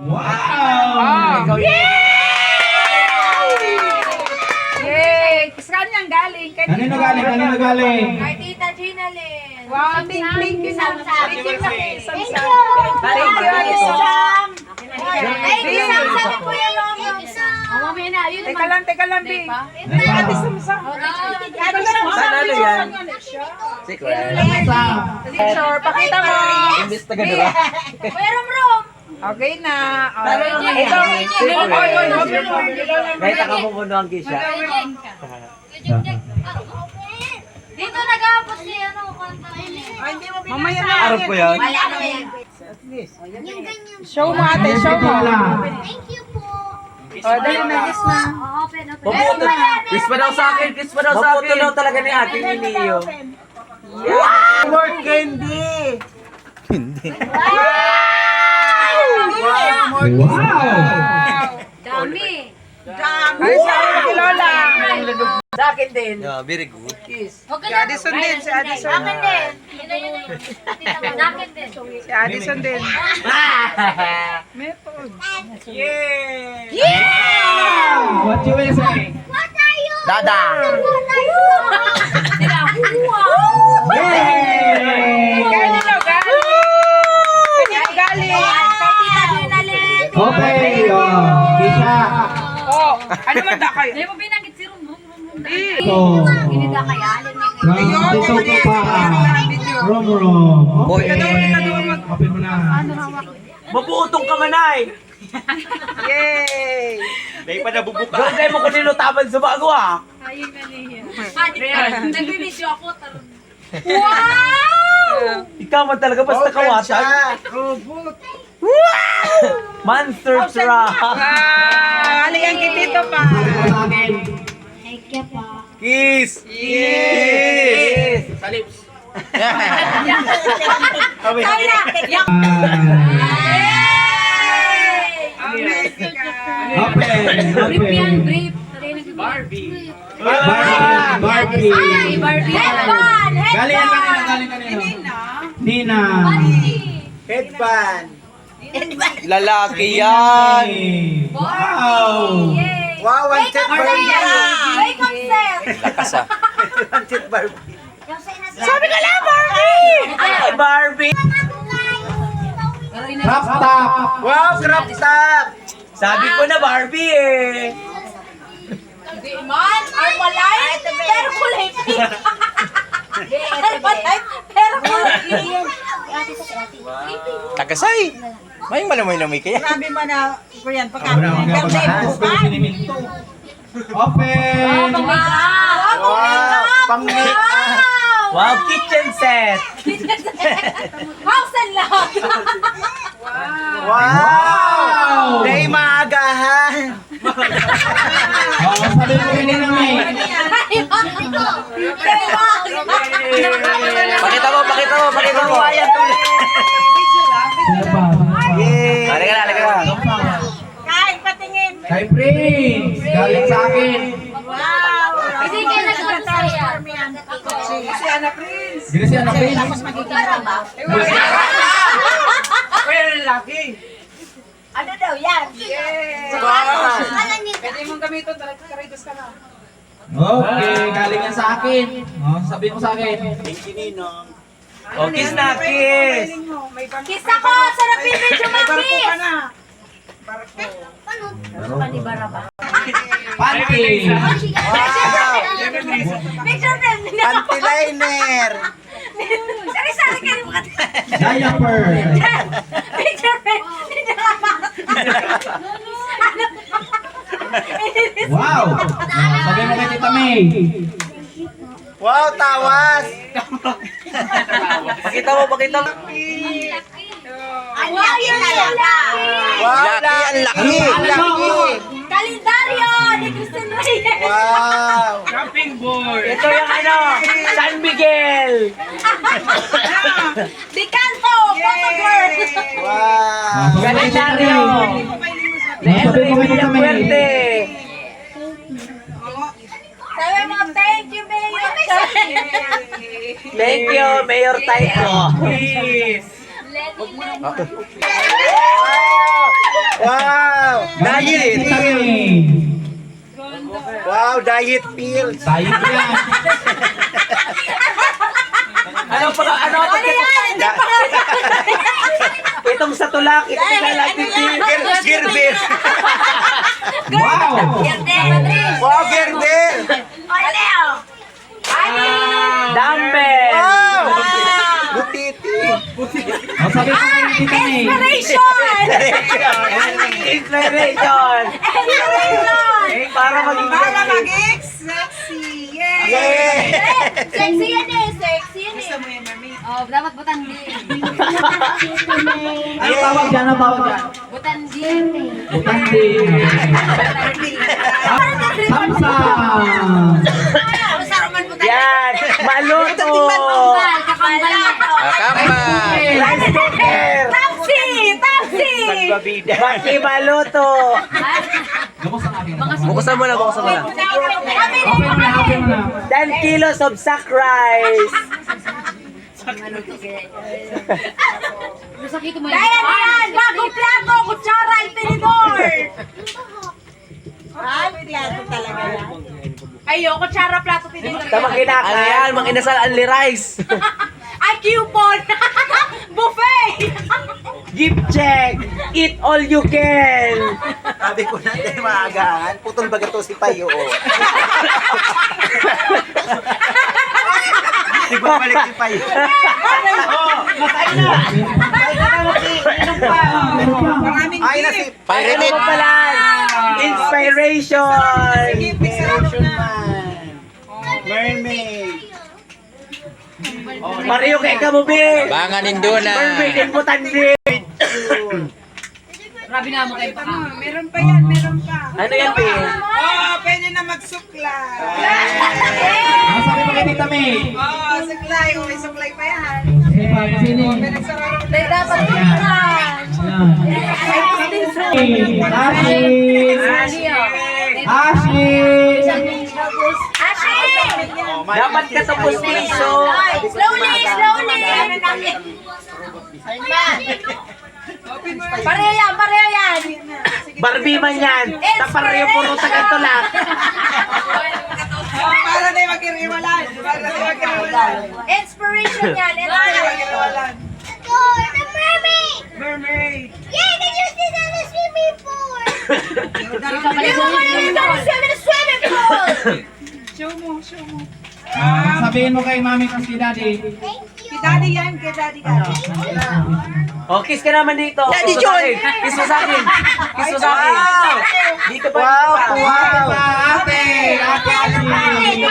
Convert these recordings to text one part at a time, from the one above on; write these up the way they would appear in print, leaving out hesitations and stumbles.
Wow! Yay! Saan niyang galing? Kanino galing? Kanino galing? Kay Tita Gina Lynn. Wow, thank you. Sam. Thank you. Thank you. Thank you. Sam. Thank you, Sam. Sabi po yung Romeo. Mamaya na, yun naman. Teka lang, Bi. Ate Samsam. Sanalo yan? Secret. Picture, pakita mo. Investigadora. Kuya Rom. Okay na. Kahit akamupuno ang kisya. Dito nag-aapos si ano, kanta. Mamaya na. Arap ko yan. Wala na yan. Show mo ate, show mo. Thank you po. Dali na, kiss na. Open. Mabuto. Kiss pa daw sa akin. Kiss pa daw sa akin. Mabuto daw talaga ni ate ni Neo. More candy! Wow! Dami. Ay, sa akin kay Lola. Sa akin din. Yeah, very good. Kiss. Si Addison din, si Addison. Akin din. Yun. Akin din. Si Addison din. Method. Yay! What you will say? What are you? Dada. What are you? Yay! Kanino galing? Kanino galing? Kay Tita Gina Lynn. Okay, Kisha. Oh, ano man da kayo? Hindi mo binanggit si Rom. Ito. Ginida kaya. From Tito Papa. Rom. Okay. Open mo na. Mabutong ka manay. Yay! May pa nabubuka. Gagay mo kung nilutaban sa bago ah. Ayun na niya. Nagbibisyo ako. Wow! Ikaw man talaga basta kawatan. Robot. Monster truck. Aliyan kay Tito pa. Sa akin. Thank you po. Kiss. Yes. Sa lips. Open. Brief. Barbie. Barbie. Headband! Galing yan kanina. Nina. Headband. Lalaki yan. Wow. Wow, Wake up set! Wake up set! Lakas ah. Barbie. Sabi ka lang, Barbie! Ay, Barbie. Crop top. Wow, crop top. Sabi ko na Barbie eh. Di man, Armalite, pero kulay pink. Armalite, pero kulay pink. Tagasay. May malamoy-lamoy kaya. Sabi mo na, kuyan, Abra, magkapahas. Siniminto. Open. Pang-make up. Wow, kitchen set. House and lot. Wow. Day maagahan. Sabi mo kanina may. Pakita mo. Ayan tuloy. Sino pa? Yay. Halika na. Kain, patingin. Kay Prince. Galing sa akin. Hindi kayo nag-transaya. Si Ana Prince. Gila si Ana Prince. Pero laki. Ano daw yan? Yay! Wow. Pwede mong gamitin, karitos ka na. Okay, galing yan sa akin. Sabihin mo sa akin. Oh, kiss na, kiss. May barko Kiss ako! Sarap yung medyo ka mag-kiss! na. Panty. Picture frame! Anti-liner. Sari-sari kayo mga Diaper. picture frame! Wow. Sabihin mo kay Tita May. Wow, tawas. Pakita mo. Ang laki talaga! Wow, laki. Kalendaryo ni Kristen Reyes! Wow. Shopping board. Ito yung San Miguel. Dicanto! Photo girl! Wow. Kalendaryo. Sabihin mo kay Tita May. Sabi mo, thank you, Mayor! Thank you, Mayor Taiko. Please. Wow. Wow! Diet Tita pills! May. Wow, diet pills! Tayo yan. Ano pa? Ano? Itong sa tulak, ito nalalagay Gerber! Wow. Wow, Gerber! Dumbbell. Wow! Butiti! O, sabi ko kayo ni Tita May. Inspiration. Para maging Para maging sexy. Yay! Yay! Sexy yan eh, sexy yan Gusto eh. mo yan, mami? Oh, dapat butandi. Ano tawag dyan? Ano tawag dyan? Butandi. Butandi. Samsung. Saruman butandi. yan. Maluto. Kapal, kapal na to. Rice cooker. Tapsi! Tapsi! Magbabida. Baki maluto. Gamos ang aking Bukusan mo na, bukusan mo na. Open mo na, open mo na. 10 kilos of sack rice. Masakit mo yan. Ayan! Bagong plato! Kutsara! Itinidor! Ayo, kutsara, plato, tinidor. Tamang kinakain. Ano yan? Mga inasal only rice. Ay, coupon! Buffet! Gift check. Eat all you can. Sabi ko na tayo maagaan, putol baga to si Payo. Hindi ko balik si Payo. Maraming Ay na si gift. Ano mo pala? Inspiration. Gift, sarap na. Mermaid. Mario kay Kamubi. Bangan Induna. Mermaid in Butandi. Grabe na mo kayo. Ano, meron pa yan, meron pa. Ano yan, Pi? Oh, pwede na magsuklay. Ano sabi mo kay Tita May? Oh, suklay. Oh, may suklay pa yan. Sige pa, sini. Pinagsarap na. Dapat yan. Ayan. Ashley. Ashley. Ashley! Dapat ka sa pustiso. Slowly, slowly! Pareho yan, pareho yan! Barbie man yan. Tapareho puro sa ganito lang. Para na yung magkiriwalan. Para na yung magkiriwalan. Inspiration yan, Para na yung inspiration! magkiriwalan. The mermaid! Mermaid. Yay, can you see that in the swimming pool? You want to swim in the swimming pool! Show mo, show mo. Sabihin mo kay mami at si daddy. Kay daddy yan, kay daddy ka. O, kiss ka naman dito. Daddy John! Kiss mo sa akin. Kiss mo sa akin. Dito pa. Wow, Dito pa. wow. Ate! Ate Ashley!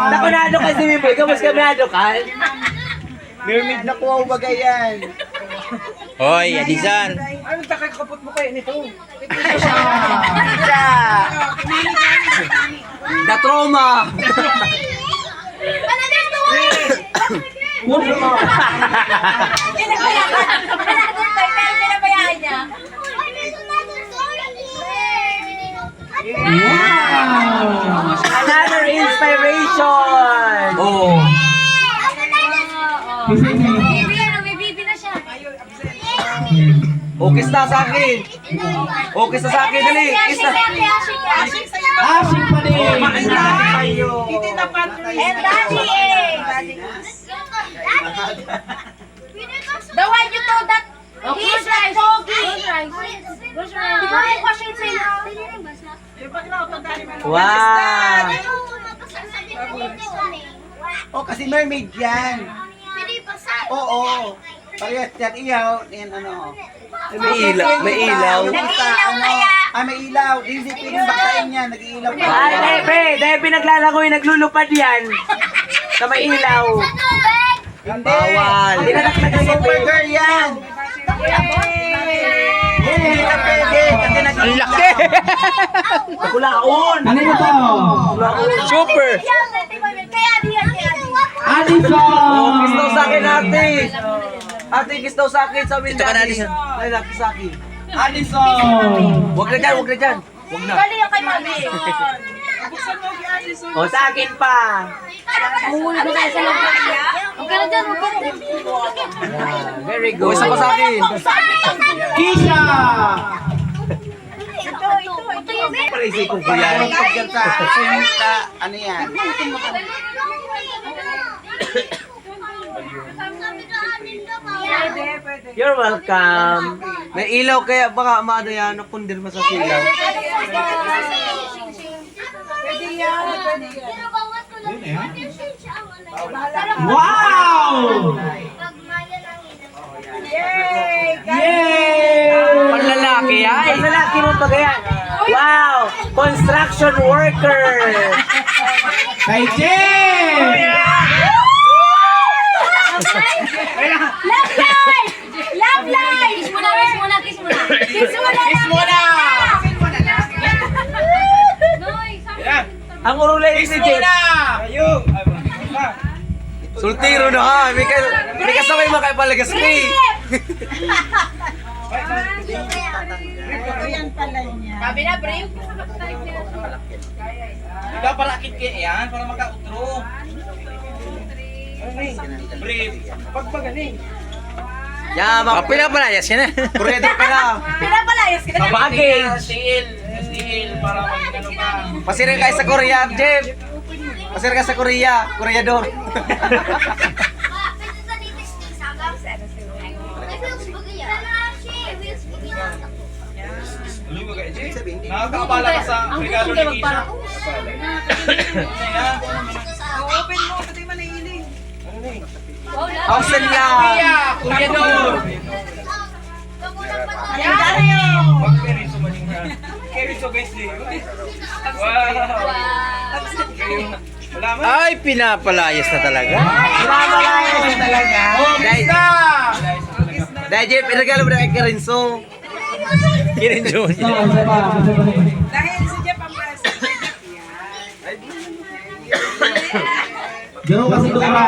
Nakunado ka si Mimboy. Kamus kaminado ka. Mermaid na kuha baga yan. Hoy, Adizan. Ay, takakapot mo kayo nito. The trauma. Another one! Puno mo! Pinabayaan niya. Wow! Another inspiration. Oh! Kisses mo. May bibi na siya. O, kiss na sa akin. O, kiss na sa akin. Dali. Kiss na. Ashley pa din! Hindi na Patrice. And Daddy eh. The one you told that he's like doggy. Di ba yung question sa'yo? Wow. Oh, kasi mermaid yan. Oo. Parehas yan, iyaw. Yan ano. May ilaw. May ilaw. Nag-iilaw kaya. Ah, may ilaw. Hindi pwedeng bakain yan. Nag-iilaw pa. Ay, Debe. Debe naglalangoy. Naglulupad yan. Sa may ilaw. Hindi. Bawal. Hindi na Super girl yan. Hindi na pwede. Kasi Ang laki! Nakulaon. Ano to? Super! Kaya diyan, kaya diyan. Addison! Kiss daw sa akin, ate. Ate, kiss daw sa akin. Sabi Ito ka na, daddy. Addison. Ay, kiss sa akin. Addison! Huwag na dyan, huwag na dyan. Huwag na. Bali yung kay Mami. Buksan mo kay Ate Sol. O, sa akin pa. Mahulog na tayo sa loob. Huwag ka na dyan, huwag ka na dyan. Very good. Isa pa sa akin. Kisha! Parisip ko po Kaya yan. yung pagyan sa ano yan? Pwede, pwede. You're welcome. May ilaw kaya baka maano yan, napundir mo sa silaw. Pwede yan, pwede yan. Wow! Yay! Yay! Panlalaki yan. Panlalaki mo pa kaya. Wow! Construction worker! Kay Jen! Love life! Love life! Kiss mo na, kiss mo na, kiss mo na. Kiss mo na! Kiss mo na! Ang urulay ni si Jeff. Sultiro na ha. May kasabay mo kayo palagas ko eh. Ayan pala niya. Sabi na, brave. Ikaw para akit kaya yan, para magka-utro. Brave. Pagpagaling. Yeah, Pinapalayas yan eh. Pureder ka na. Pinapalayas ka na. Baggage. Steel, para mag-ano ka. Pasirin kayo sa Korea, Jeff. Pasirin ka sa Korea. Koreador. Nakakaabala ka sa regalo ni Kisha. Open mo, pati man nahiling. Ausen lang. Kuryador! Keriso guys eh. Wow! Wala man. Ay, pinapalayas na talaga. Pinapalayas na talaga. Dahil na! Dahil Jeff, regalo mo na kay Karinso. Kirinjo niya. Dahil si Jeff ang president. Gano'n kasi doon ka.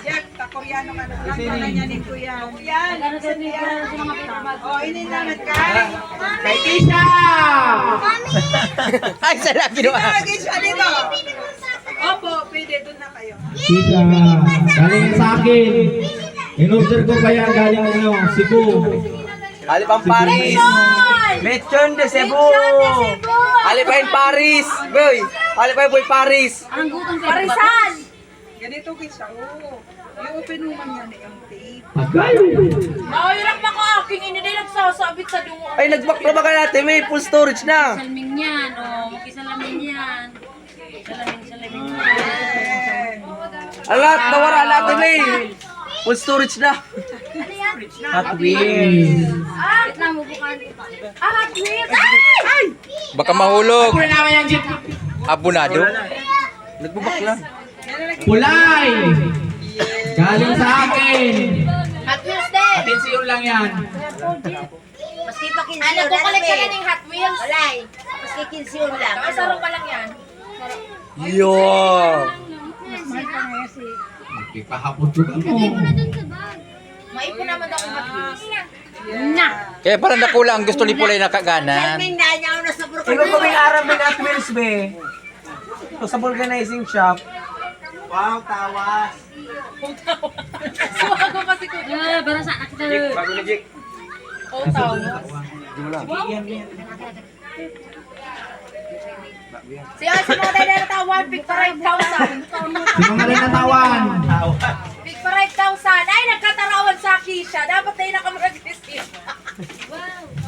Jeff, ka-Koreano ka na. Ang pala niya ni Kuya. Kuya, inilangat ka. Kay Kisha! Ay, sarap ginawa. Lagi siya dito. Opo, pwede. Doon na kayo. Kisha, galing yan sa akin. In-order ko kaya galing ano, Cebu. Alipang Paris. Lechon de Cebu. Alipain Paris. Boy. Alipain boy Paris. Ang gutong Parisan! Ganito kaysa. Oo. I-open mo man yan yung tape. Agay! Nakahirap na ka aking ini din nagsasabit sa dungo. Ay, nag-back na ba ka natin? May full storage na. Salming yan, oh. Makisalamin yan. Salamin yan. Alat, nawara natin may. Full storage na. Hot Wheels. Wait lang, mabukan. Hot Wheels! Ay! Baka mahulog. Kunin naman yan, Jeep. Abunado. Nagbubak lang. Kulay! Galing sa akin. Hot Wheels din! Atensiyon lang yan. Maski pa kinsiyon. Ano, kukulit ka na ng Hot Wheels? Walay. Maski kinsiyon lang. Kasaro pa lang yan. Yo. Ikahapon ko ako. Maipon naman ako Hot Wheels. Na! Kaya parang nakula ang gusto ni Pulay nakaganan. Ikaw kaming aram ng Hot Wheels, be. So, sa vulcanizing shop. Wow, tawas. Suwago kasi ko. Para sa anak na. Bago ni Jake. Oh, tao. Siya, si mga tayo na natawan, pick pa 5,000. Sino nga rin natawan? Pick pa 5,000. Ay, nagkatarawan sa Kisha. Dapat tayo nakamag-resist.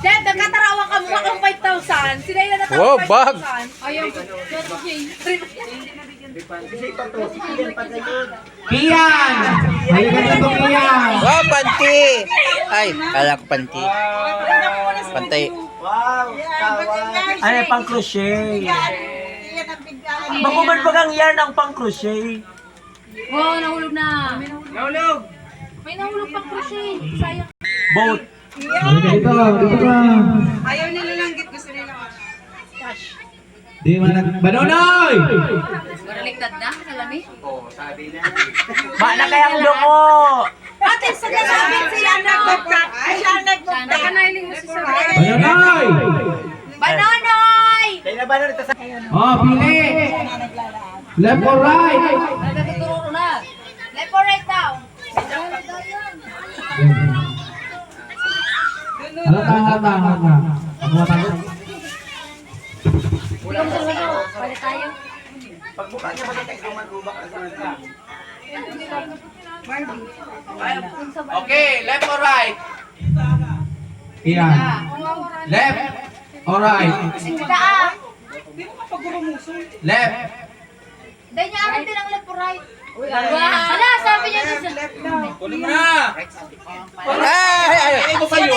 Dad, nagkatarawan ka mukha kang 5,000. Sila yung natawan Wow, bag. 5,000. Ayaw. Kian! Halika na to, Kian! Wow, panty! Ay, kala ko panty. Pantay. Wow, tawas. Ay, pang crochet. Bakuman bagang yarn ang pang crochet. Oh, nahulog na. Naulog! May nahulog pang crochet. Sayang. Boat. Halika dito, dito ka. Ayaw nila lang git. Gusto nila cash. Di man Banonoy! Baliktad na, kalami. Ba na kayang dungo. Ate, sa kasabit siya na. Ay, siya nagpapag. Nakanahiling mo si Sir. Banonoy! Banonoy! Binabalot ito sa... Oh, pili. Left or right? Nagtuturo na. Left or right daw? Halata. Ako matanong. Palit tayo. Pagbuka niya ba tayo lumagubak na sa... Okay, left or right? Iyan. Left or right? Daa. Left. Dahil niya akin din ang left or right. Wala, sabi niya sa... Kunin mo na! Ay! Ito sa'yo!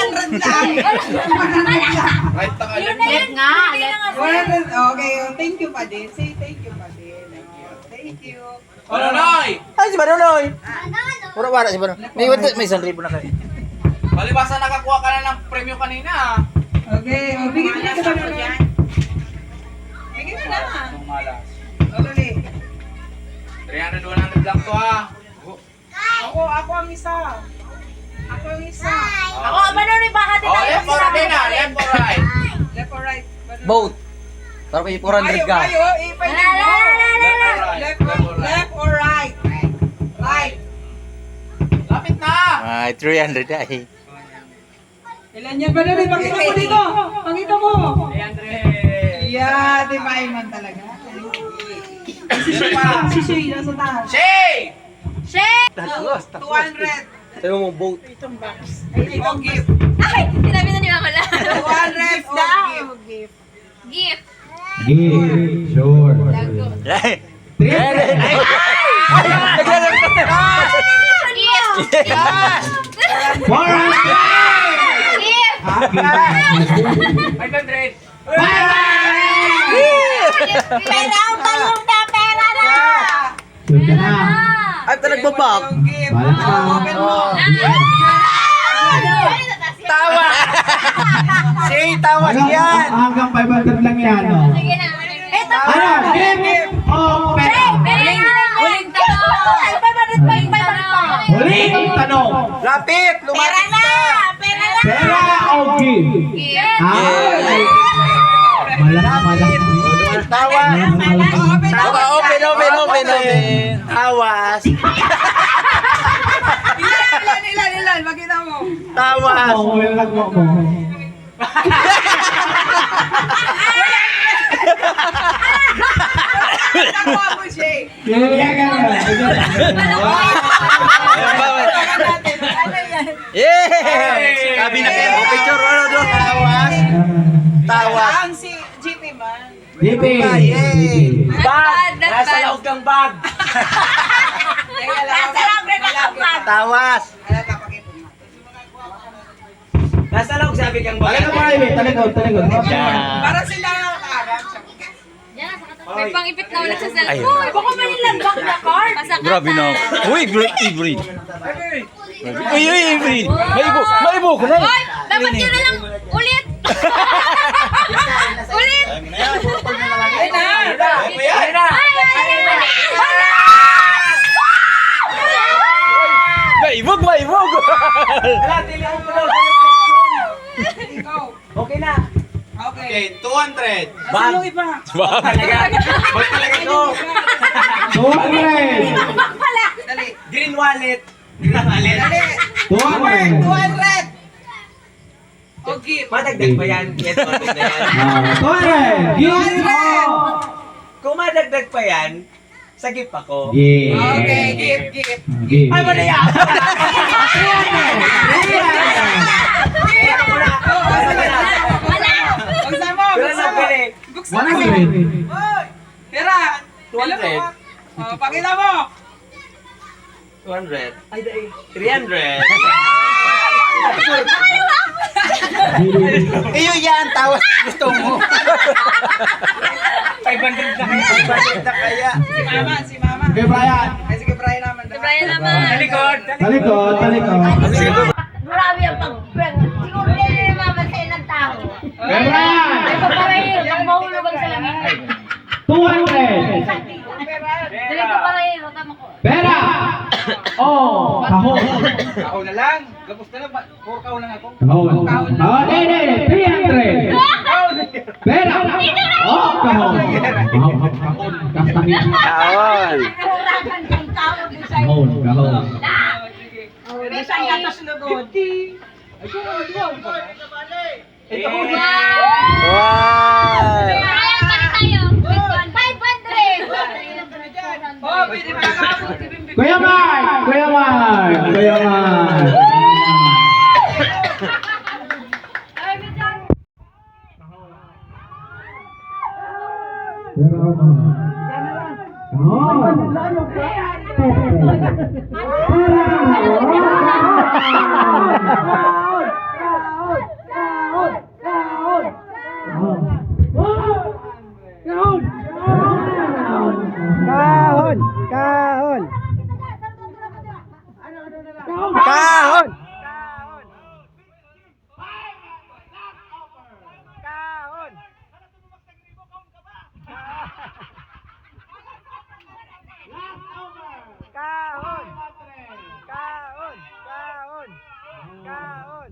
Right na kayo. Yun na yan nga. Okay, thank you pa din. Say thank you pa din. Thank you. Nonoy! Ay, si Banunoy! Wala si Banunoy. May 1,000 na kayo. Palibasa nakakuha ka na ng premyo kanina. Okay, bigyan mo na sa mga yan. Bigyan mo na. Okay. 300, 100 lang to ha. Ako ang isa. Ako ang isa. Ako, Banunoy, baka din Oh, tayo left or right na, left or right? Left or right? Both. Para may 400 ka. Ayo, ipay mo. Left or right? Right. Lapit na! Ay, 300 ay. Ilan yan ba na rin? Pakita mo dito. Pakita mo. Yeah, di ba Iman talaga? Si Shay, nasa taas. Shay! Shit! 200. Sabi mo both. Ikaw gift. Ay, sinabi na niya wala. 200 o gift. Gift. Sure. Ay! 300. Gift. 400. Gift. Happy. 500! Pera ang talong na, pera na! Sure ka na. Ay, ito nagbabak. Yung gift. Balas na. Open mo. Tawa! Say, tawas yan! Hanggang 500 lang yan. Oh. Sige na. Ito! Ano? Gift o pera? Huling tanong! Ay, 500 pa yung 500 pa! Huling tanong. Lapit! Pera Lumapit na! ka! Pera na! Pera o gift? Gift! Ay! Malas. Tawas! Tawa, open. Tawas! Ilan. Makita mo. Tawas! Ako, lang mo. Tawa mo, Shay. Yeah! Sabi na kayo, picture, ano doon? Tawas! Tawas! Ang si GP man. Gift. Bag! Nasa loob ng bag! Teka lang. Nasa loob rin ang bag. Tawas! Ala, tapakita mo. Nasa loob sabi kang bag. Talikod. Para sila nakakaharap siya. May pang-ipit na ulit sa Ayun. cellphone. Uy, baka manilambak na card. Masakit Grabe na. Uy, Avery. Uy, Avery. Maibo ko na. Uy, dapat yun na lang ulit. Ulit. Ay na. Ayan na! Maibog. Wala, tili mo pala. Ikaw. Okay na. Okay. Okay, 200! Asan yung iba? Bag talaga ito. 200. Dali. Green wallet. Dali. 200. 200. O gift. Madagdag pa yan. Yes, madagdag na yan. 200. Gift o Kung madagdag pa yan, sagip ako. gift. Okay, gift. Gift. Ay, wala yan! Buksan mo. Wala na pili. Buksan mo. 100. Pera. 200. Oh, pakita mo. 200. Ay, 300. Iyo yan! Tawas! Gusto mo! 500 na kaya. 500 na kaya! Si mama. Okay, Brian. Ay, sige, Brian naman. Brian naman. Talikod. Talikod. Grabe ang pag-bang. Siguro din na mamatay ng tao. Okay, Brian. Ay, paparay. Ang mahulog ang salamin. 200. Dali ko paray. Tama ko. Pera o kahon. Ako na lang! Gapos ka na ba? 4 ka lang ako. Kahon. 300. Pera! Oh, kahon! Kahon, kastamin. Kaon. Kahon, kahon. Isang gatas na good. Wow. Oh, pwede makakabot si Bimbing. Kuya Mark! Kuya Mark! Kuya Mark! Kahon! Kahon! Kahon! Kahon! Kahon! Kahon! Kahon!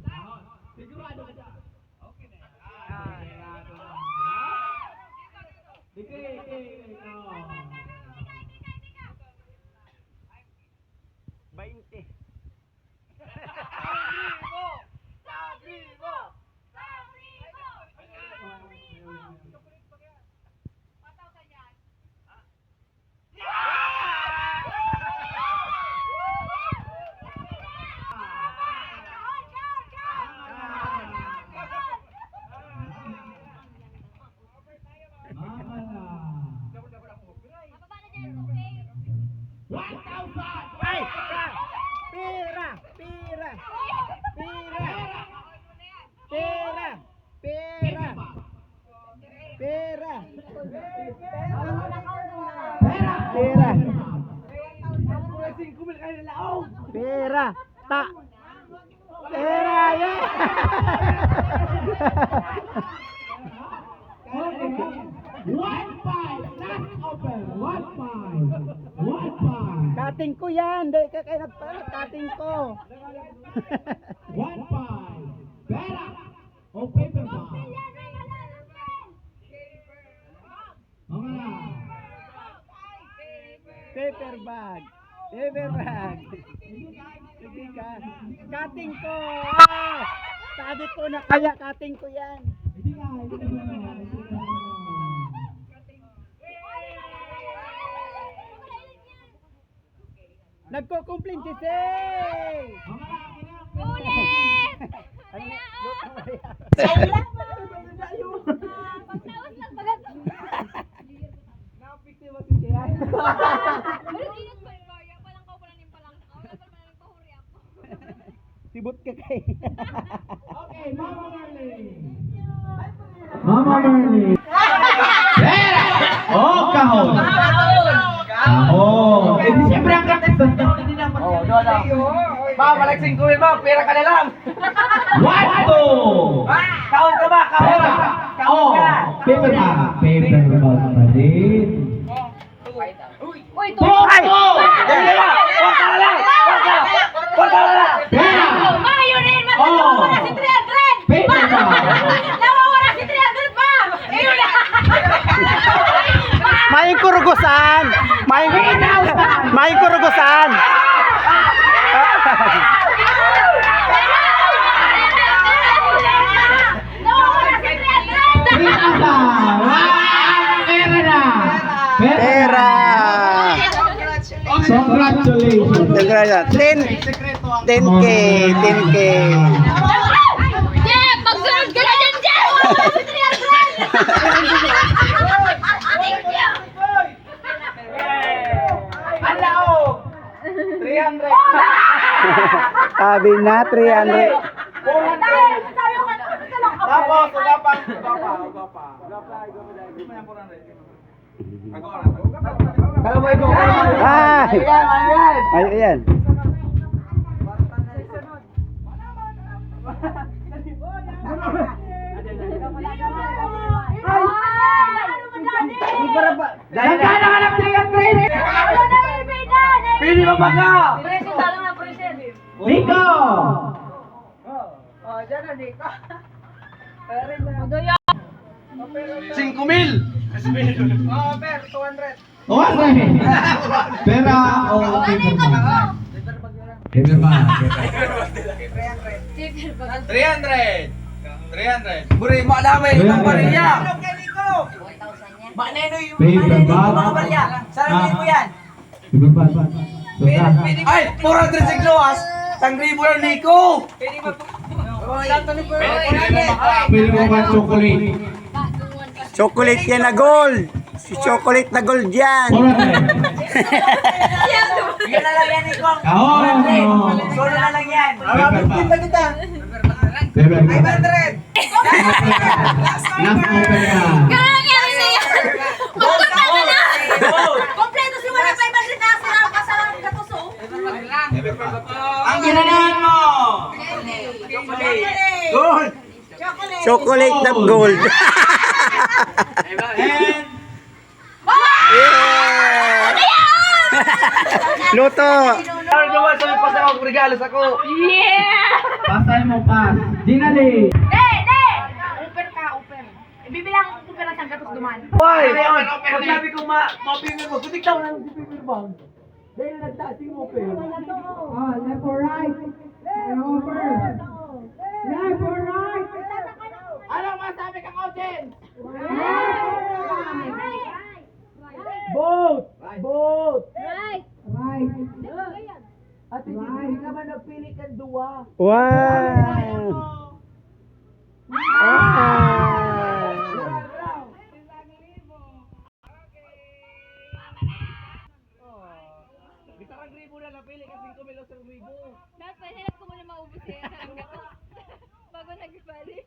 Pira! Pira! Pira! Pera! Pera! Pera! Pera! Pera! Ta! Pera! Kating ko yan! Di ka kayo nagpalat! Kating ko! 1-5. Pera! O paper bag? Mga Paper bag! Paper bag! Sige ka! Kating ko! Ah! Sabi ko na kaya kating ko yan! Nagko-complain si Sing! Sibot ka kay. Okay, Mama Marlene. Mama Marlene. Pera! Oh, kahon. Kahon. Eh, di siyempre ang contestant. Hindi naman. Oh, doon. Ma, malaksing kuwin mo. Pera ka na lang. 1-2. Kaon ka ba? Kaon. Pera! Kaon Oh, ka. paper bag. Paper bag pa din. Uy, Ay! Dali ba? Huwag ka na lang. Huwag ka na lang. Pera! Mayroon Oh! nawawala si 300! Paper bag. Nawawala si 300 pa! Ayun na! Maing kurugusan! Maing kurugusan! Nawawala si 300! Pera ba? Pera na! Pera! Congratulations! Congratulations! 10K! 10K! Jeff! Magsunod ka na dyan, Jeff! Nawawala si 300! Thank you! Sabi na 300. Tapos, uga pa. Ay! Ay, ayan. Nagkana ka ng 300! Pili mo ba ka? Nico! 5,000. Oh, per, 200. Pera o paper bag? Paper bag. 300. Buri, malamay itong bariya. Ano kay Nico? Maneno yung Paper bag. mga bariya. Saan mo yan? Paper bag. Suka. Ay, 400 sigloas. 1,000 lang, Nico. Pwede mo ba chocolate? Chocolate yan na gold. Si chocolate na gold yan. 400. Yan na lang yan, Nico. Oo. Solo na lang yan. Paper bag. kita. Paper bag. 500. Last open ka. Ganun yan siya. Magpunta ka na. Kompleto si wala 500 na sila kasarang katuso. Ang ginanahan mo. Gold. Chocolate na gold. Yeah! Luto. Ano naman sabi pa sa akong regalo sa ko? Pasay mo pas. Dinali. De! Open ka, open. Ibibilang ko pera sa gatos duman. Why? Pag sabi ko ma-pimir mo, kutik daw lang si pimir bang. Dahil nagtaasing mo pero. Oh, left or right? Over. Left or right? Ano masabi ka, Coaching? Both! Both! Right. Right. At hindi ka man nagpili kang duwa. Wow. Dapat hirap ko muna maubos eh. Bago nagbalik.